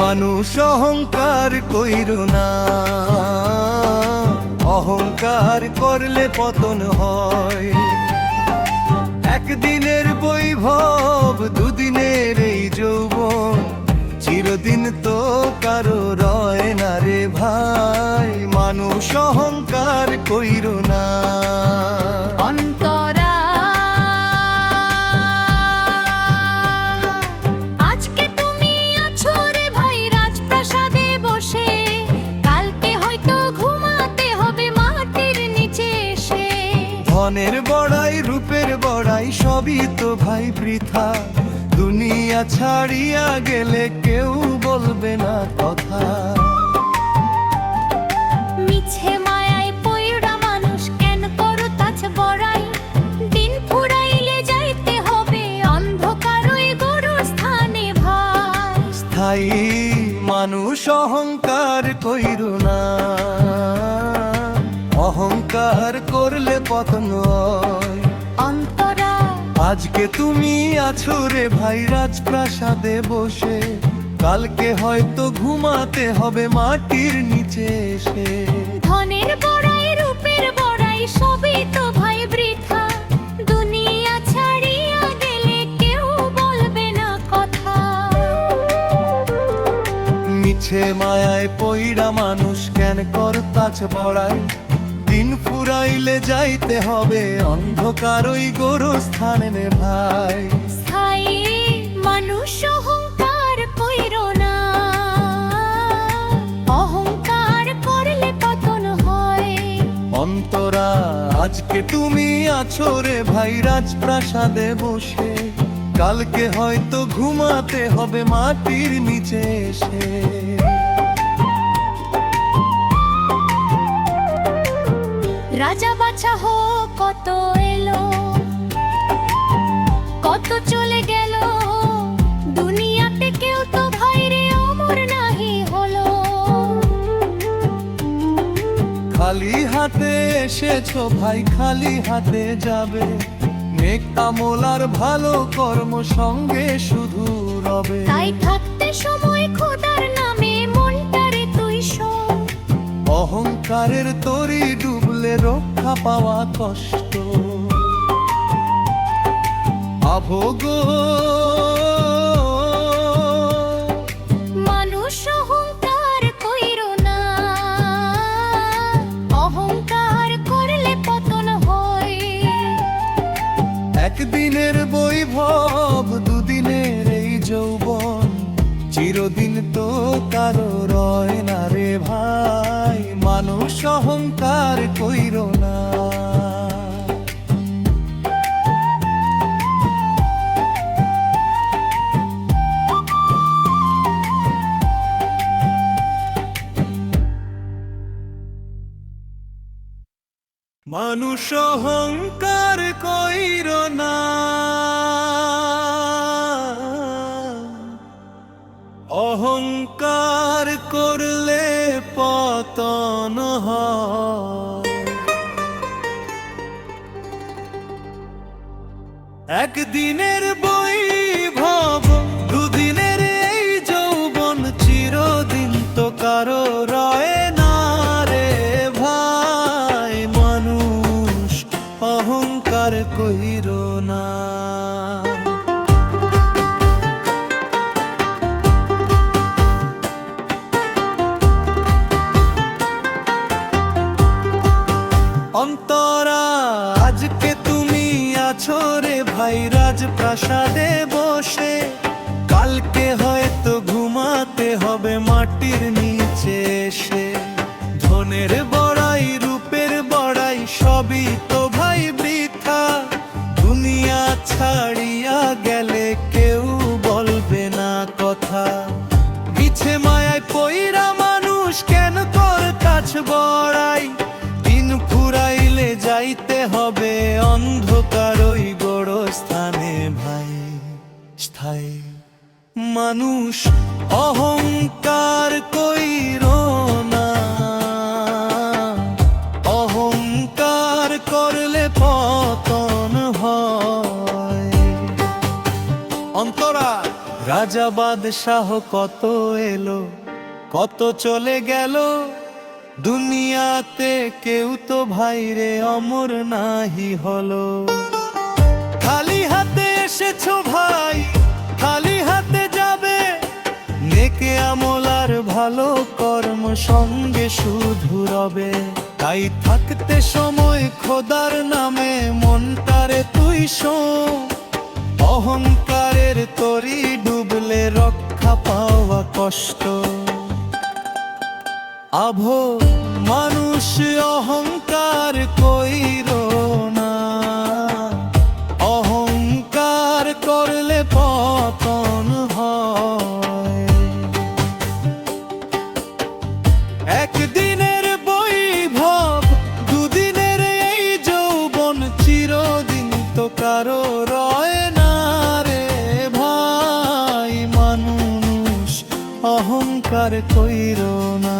মানুষ অহংকার কইরো না, অহংকার করলে পতন হয়। একদিনের বৈভব দুদিনের এই যৌবন, চিরদিন তো কারো রয় না রে ভাই। মানুষ অহংকার কইরো না। অন্তরা আজকে তুমি আছো রে ভাই রাজপ্রাসাদে বসে, কালকে হয়তো ঘুমাতে হবে মাটির নিচে এসে। ধনের বড়াই রূপের বড়াই সবই তো ভাই বৃথা, দুনিয়া ছাড়িয়া গেলে কেউ বলবে না কথা। মিছে মায়ায় পয়রা মানুষ কেন করো তাছ বড়াই, দিন ফুরাইলে যাইতে হবে অন্ধকার ওই গরুর স্থানে ভাই। স্থায়ী মানুষ অহংকার কইরো না, অহংকার করলে পতন হয়। অন্তরা আজকে তুমি আছো রে ভাই রাজপ্রাসাদে বসে, কালকে হয়তো ঘুমাতে হবে মাটির নিচে এসে। ধনের বড়াই রূপের বড়াই সবই তো ভাই বৃথা, দুনিয়া ছাড়িয়া গেলে কেউ বলবে না কথা। মিছে মায়ায় পইড়া মানুষ কেন করতাছ বড়াই, দিন ফুরাইলে যাইতে হবে অন্ধকার ওই গোরস্থানে নে ভাই। স্থায়ী মানুষ অহংকার কইরো না, অহংকার করলে পতন হয়। অন্তরা আজকে তুমি আছো রে ভাই রাজপ্রাসাদে বসে, কালকে হয়তো ঘুমাতে হবে মাটির নিচে এসে। রাজা বাছা হো কত এলো কত চলে গেল, দুনিয়াতে কেউ তো ভাই রে অমর নাহি হলো। খালি হাতে এসেছো ভাই খালি হাতে যাবে, নেক আমল আর ভালো কর্ম সঙ্গে শুধু রবে। তাই থাকতে সময় খোদার নামে মনটারে তুই শোন, অহংকারের তরি ডুবলে রক্ষা পাওয়া কষ্ট। আভোগ মানুষ অহংকার কইরো না, অহংকার করলে পতন হয়। একদিনের বৈভব দুদিনের এই যৌবন, চিরদিন তো কারো রয় না রে ভাই। মানুষ অহংকার কইরো না। মানুষ অহংকার কইরো না, অহংকার করলে পতন হয়। একদিনের বৈভব দুদিনের এই যৌবন, চিরদিন তো কারো রয় না রে ভাই। মানুষ অহংকার কইরো না। অন্তরা আজকে তুমি আছো রে ভাই রাজপ্রাসাদে বসে, কালকে হয়তো ঘুমাতে হবে মাটির নিচে এসে। ধনের বড়াই রূপের বড়াই সবই তো ভাই বৃথা, দুনিয়া ছাড়িয়া গেলে কেউ বলবে না কথা। মিছে মায়ায় পইরা মানুষ কেন করতাছ বড়াই, দিন ফুরাইলে যাইতে হবে অন্ধকার ওই গোরস্থানে ভাই। স্থায়ী মানুষ অহংকার কইরো না, অহংকার করলে পতন হয়। অন্তরা রাজা বাদশাহ কত এলো কত চলে গেল, দুনিয়াতে কেউ তো ভাইরে অমর নাহি হলো। খালি হাতে এসেছো ভাই, খালি হাতে যাবে, নেকে আমল আর ভালো কর্ম সঙ্গে শুধু রবে। তাই থাকতে সময় খোদার নামে মনটারে তুই শো, অহংকারের তরি ডুবলে রক্ষা পাওয়া কষ্ট। আভো মানুষ অহংকার কইরো না, অহংকার করলে পতন হয়। একদিনের বৈভব, দুদিনের এই যৌবন, চিরদিন তো কারো রয় না রে ভাই। মানুষ অহংকার কইরো না।